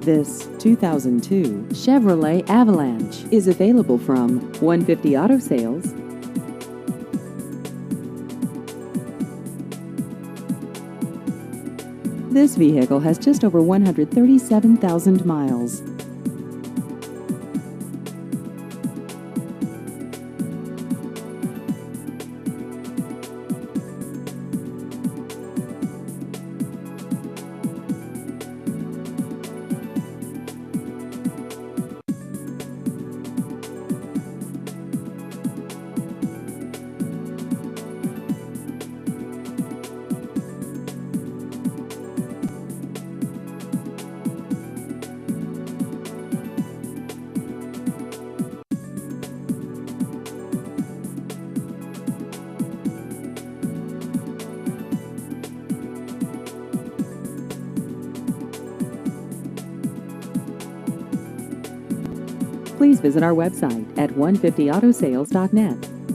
This 2002 Chevrolet Avalanche is available from 150 Auto Sales. This vehicle has just over 137,000 miles. Please visit our website at 150autosales.net.